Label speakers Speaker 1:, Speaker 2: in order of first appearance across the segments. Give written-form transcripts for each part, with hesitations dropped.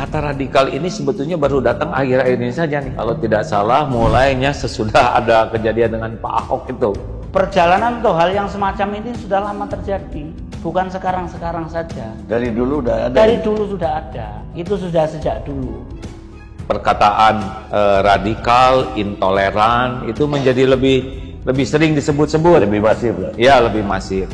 Speaker 1: Kata radikal ini sebetulnya baru datang akhir-akhir ini saja nih. Kalau tidak salah mulainya sesudah ada kejadian dengan Pak Ahok itu.
Speaker 2: Perjalanan atau hal yang semacam ini sudah lama terjadi, bukan sekarang-sekarang saja.
Speaker 3: Dari dulu udah ada.
Speaker 2: Dari dulu sudah ada. Itu sudah sejak dulu.
Speaker 1: Perkataan radikal, intoleran itu menjadi lebih sering disebut-sebut.
Speaker 3: Lebih masif lah.
Speaker 1: Ya, lebih masif.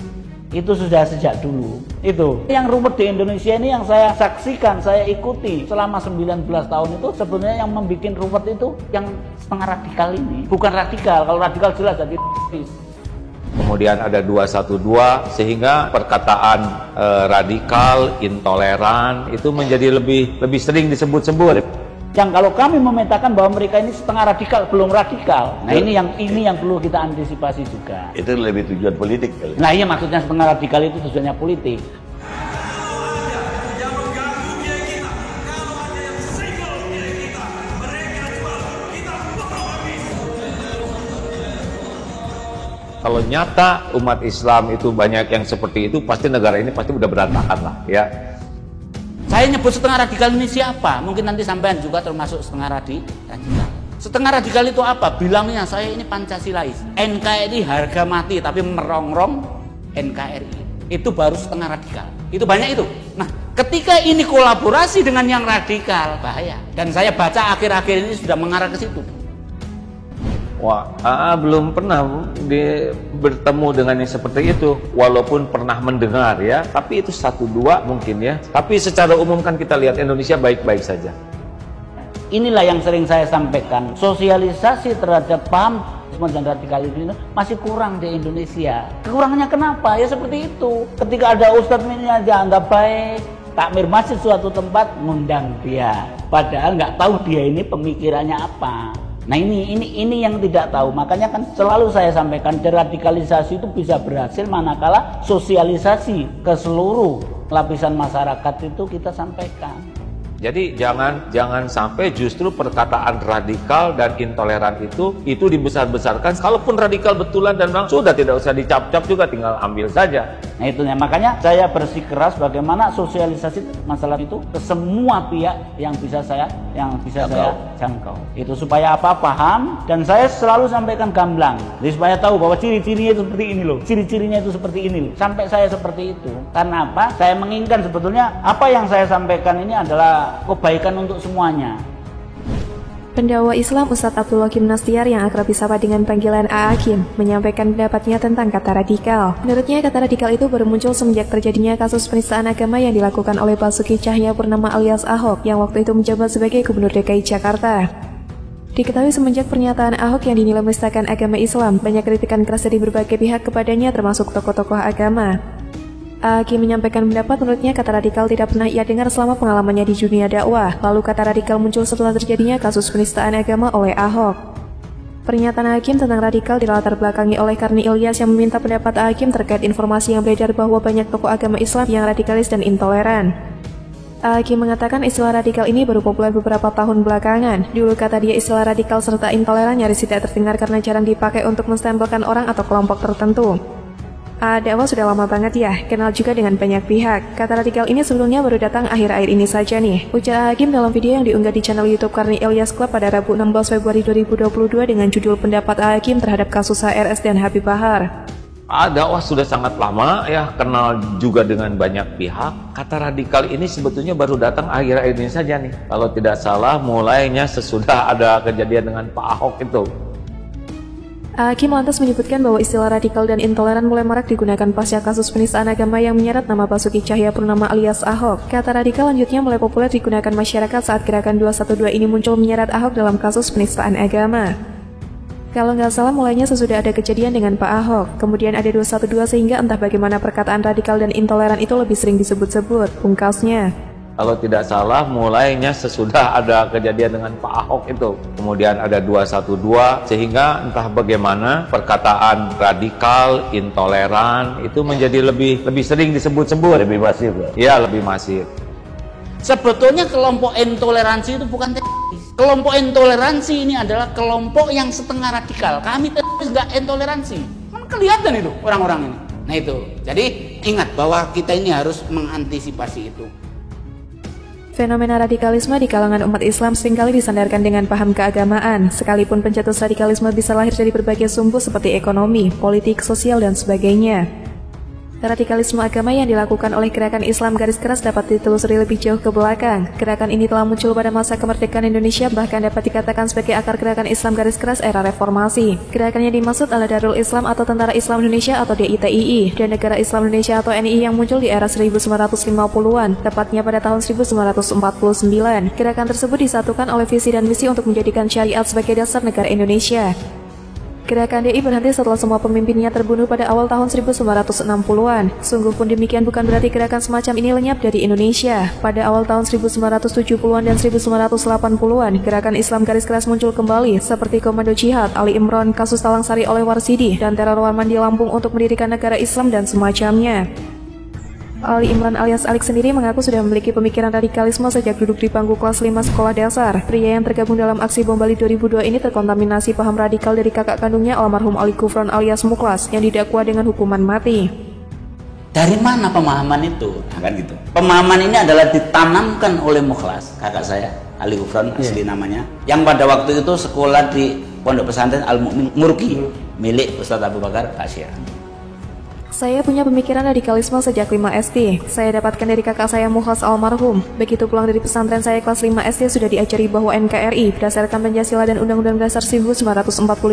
Speaker 2: Itu sudah sejak dulu. Itu yang ruwet di Indonesia ini yang saya saksikan, saya ikuti selama 19 tahun itu. Sebenarnya yang membuat ruwet itu yang setengah radikal ini. Bukan radikal, kalau radikal jelas jadi
Speaker 1: Kemudian ada 212 sehingga perkataan radikal, intoleran itu menjadi lebih sering disebut-sebut.
Speaker 2: Yang kalau kami memetakan bahwa mereka ini setengah radikal, belum radikal. Nah, ini yang perlu kita antisipasi juga.
Speaker 3: Itu lebih tujuan politik kali.
Speaker 2: Nah, iya, maksudnya setengah radikal itu tujuannya politik.
Speaker 1: Kalau nyata umat Islam itu banyak yang seperti itu, pasti negara ini pasti udah berantakan lah, ya.
Speaker 2: Saya nyebut setengah radikal ini siapa? Mungkin nanti sampean juga termasuk setengah radikal. Setengah radikal itu apa? Bilangnya saya ini Pancasilais. NKRI harga mati tapi merongrong NKRI. Itu baru setengah radikal. Itu banyak itu. Nah, ketika ini kolaborasi dengan yang radikal, bahaya. Dan saya baca akhir-akhir ini sudah mengarah ke situ.
Speaker 1: Wah, belum pernah bertemu dengan yang seperti itu, walaupun pernah mendengar ya, tapi itu 1-2 mungkin ya. Tapi secara umum kan kita lihat Indonesia baik-baik saja.
Speaker 2: Inilah yang sering saya sampaikan, sosialisasi terhadap paham dan radikalisme itu masih kurang di Indonesia. Kekurangannya kenapa? Ya seperti itu. Ketika ada ustadz ini aja anggap baik, takmir masjid suatu tempat ngundang dia, padahal nggak tahu dia ini pemikirannya apa. Nah ini yang tidak tahu. Makanya kan selalu saya sampaikan, deradikalisasi itu bisa berhasil manakala sosialisasi ke seluruh lapisan masyarakat itu kita sampaikan.
Speaker 1: Jadi jangan sampai justru perkataan radikal dan intoleran itu dibesar-besarkan. Kalaupun radikal betulan dan memang sudah tidak usah dicap-cap juga, tinggal ambil saja.
Speaker 2: Nah itunya, makanya saya bersikeras bagaimana sosialisasi masalah itu ke semua pihak yang bisa saya jangkau. Itu supaya apa? Paham, dan saya selalu sampaikan gamblang. Jadi supaya tahu bahwa ciri-cirinya itu seperti ini loh. Ciri-cirinya itu seperti ini loh. Sampai saya seperti itu. Karena apa? Saya menginginkan sebetulnya apa yang saya sampaikan ini adalah kebaikan untuk semuanya.
Speaker 4: Pendakwa Islam Ustadz Abdul Hakim Nastiar yang akrab disapa dengan panggilan A. Hakim menyampaikan pendapatnya tentang kata radikal. Menurutnya kata radikal itu baru muncul semenjak terjadinya kasus penistaan agama yang dilakukan oleh Basuki Cahayapurnama alias Ahok yang waktu itu menjabat sebagai Gubernur DKI Jakarta. Diketahui semenjak pernyataan Ahok yang dinilai menistakan agama Islam, banyak kritikan keras dari berbagai pihak kepadanya termasuk tokoh-tokoh agama. Hakim menyampaikan pendapat menurutnya kata radikal tidak pernah ia dengar selama pengalamannya di dunia dakwah. Lalu kata radikal muncul setelah terjadinya kasus penistaan agama oleh Ahok. Pernyataan Hakim tentang radikal dilatar belakangi oleh Karni Ilyas yang meminta pendapat Hakim terkait informasi yang beredar bahwa banyak tokoh agama Islam yang radikalis dan intoleran. Hakim mengatakan istilah radikal ini baru populer beberapa tahun belakangan. Dulu kata dia istilah radikal serta intoleran nyaris tidak terdengar karena jarang dipakai untuk menstempelkan orang atau kelompok tertentu. Dakwah sudah lama banget ya, kenal juga dengan banyak pihak. Kata radikal ini sebelumnya baru datang akhir-akhir ini saja nih, ujar Hakim dalam video yang diunggah di channel YouTube Karni Ilyas Club pada Rabu 16 Februari 2022 dengan judul pendapat Hakim terhadap kasus HRS dan Habib Bahar.
Speaker 1: Dakwah sudah sangat lama ya, kenal juga dengan banyak pihak. Kata radikal ini sebetulnya baru datang akhir-akhir ini saja nih. Kalau tidak salah mulainya sesudah ada kejadian dengan Pak Ahok itu.
Speaker 4: Hakim lantas menyebutkan bahwa istilah radikal dan intoleran mulai marak digunakan pasca kasus penistaan agama yang menyeret nama Basuki Cahayapurnama alias Ahok. Kata radikal lanjutnya mulai populer digunakan masyarakat saat gerakan 212 ini muncul menyeret Ahok dalam kasus penistaan agama. Kalau nggak salah mulainya sesudah ada kejadian dengan Pak Ahok, kemudian ada 212 sehingga entah bagaimana perkataan radikal dan intoleran itu lebih sering disebut-sebut, pungkasnya.
Speaker 1: Kalau tidak salah mulainya sesudah ada kejadian dengan Pak Ahok itu. Kemudian ada 212 sehingga entah bagaimana perkataan radikal, intoleran itu menjadi lebih sering disebut-sebut.
Speaker 3: Lebih masif lah.
Speaker 1: Ya, lebih masif.
Speaker 2: Sebetulnya kelompok intoleransi itu bukan teroris. Kelompok intoleransi ini adalah kelompok yang setengah radikal. Kami teroris nggak intoleransi. Kan kelihatan itu orang-orang ini. Nah itu. Jadi ingat bahwa kita ini harus mengantisipasi itu.
Speaker 4: Fenomena radikalisme di kalangan umat Islam seringkali disandarkan dengan paham keagamaan, sekalipun pencetus radikalisme bisa lahir dari berbagai sumber seperti ekonomi, politik, sosial, dan sebagainya. Radikalisme agama yang dilakukan oleh gerakan Islam garis keras dapat ditelusuri lebih jauh ke belakang. Gerakan ini telah muncul pada masa kemerdekaan Indonesia, bahkan dapat dikatakan sebagai akar gerakan Islam garis keras era reformasi. Gerakan yang dimaksud adalah Darul Islam atau Tentara Islam Indonesia atau DITII, dan Negara Islam Indonesia atau NII yang muncul di era 1950-an, tepatnya pada tahun 1949. Gerakan tersebut disatukan oleh visi dan misi untuk menjadikan syariat sebagai dasar negara Indonesia. Gerakan DI berhenti setelah semua pemimpinnya terbunuh pada awal tahun 1960-an. Sungguh pun demikian bukan berarti gerakan semacam ini lenyap dari Indonesia. Pada awal tahun 1970-an dan 1980-an, gerakan Islam garis keras muncul kembali, seperti Komando Jihad, Ali Imran, kasus Talang Sari oleh Warsidi, dan teror Warman di Lampung untuk mendirikan negara Islam dan semacamnya. Ali Imran alias Alik sendiri mengaku sudah memiliki pemikiran radikalisme sejak duduk di bangku kelas 5 sekolah dasar. Pria yang tergabung dalam aksi bom Bali 2002 ini terkontaminasi paham radikal dari kakak kandungnya almarhum Ali Gufron alias Muklas yang didakwa dengan hukuman mati.
Speaker 2: Dari mana pemahaman itu? Nah, kan gitu. Pemahaman ini adalah ditanamkan oleh Muklas, kakak saya, Ali Gufron asli namanya, yang pada waktu itu sekolah di Pondok Pesantren Al-Mu'min Murki milik Ustadz Abu Bakar Ba'asyir.
Speaker 4: Saya punya pemikiran radikalisme sejak 5 SD. Saya dapatkan dari kakak saya Muklas almarhum. Begitu pulang dari pesantren saya kelas 5 SD sudah diajari bahwa NKRI berdasarkan Pancasila dan Undang-Undang Dasar 1945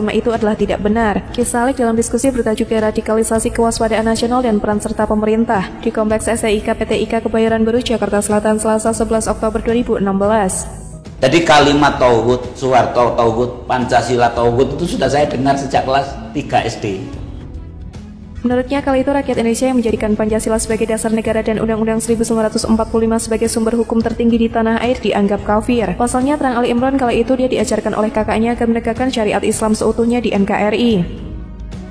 Speaker 4: itu adalah tidak benar. Kisah Alik dalam diskusi bertajuk Radikalisasi Kewaspadaan Nasional dan Peran Serta Pemerintah di Kompleks STIK PT IKA Kebayoran Baru, Jakarta Selatan, Selasa 11 Oktober 2016.
Speaker 2: Jadi kalimat tauhid, Soeharto tauhid, Pancasila tauhid itu sudah saya dengar sejak kelas 3 SD.
Speaker 4: Menurutnya, kala itu rakyat Indonesia yang menjadikan Pancasila sebagai dasar negara dan Undang-Undang 1945 sebagai sumber hukum tertinggi di tanah air dianggap kafir. Pasalnya, terang Ali Imran kala itu dia diajarkan oleh kakaknya agar menegakkan syariat Islam seutuhnya di NKRI.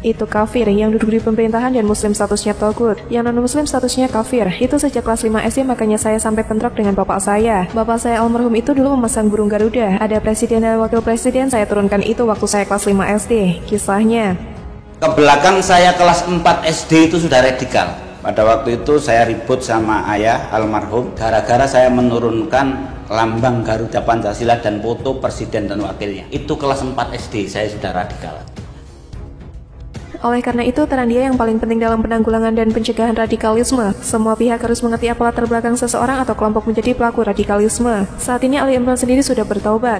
Speaker 4: Itu kafir, yang duduk di pemerintahan dan muslim statusnya togut. Yang non-muslim statusnya kafir. Itu sejak kelas 5 SD, makanya saya sampai bentrok dengan bapak saya. Bapak saya almarhum itu dulu memasang burung Garuda. Ada presiden dan wakil presiden, saya turunkan itu waktu saya kelas 5 SD. Kisahnya.
Speaker 2: Ke belakang saya kelas 4 SD itu sudah radikal. Pada waktu itu saya ribut sama ayah almarhum gara-gara saya menurunkan lambang Garuda Pancasila dan foto presiden dan wakilnya. Itu kelas 4 SD saya sudah radikal.
Speaker 4: Oleh karena itu, peran dia yang paling penting dalam penanggulangan dan pencegahan radikalisme. Semua pihak harus mengerti apa latar belakang seseorang atau kelompok menjadi pelaku radikalisme. Saat ini Ali Imran sendiri sudah bertaubat.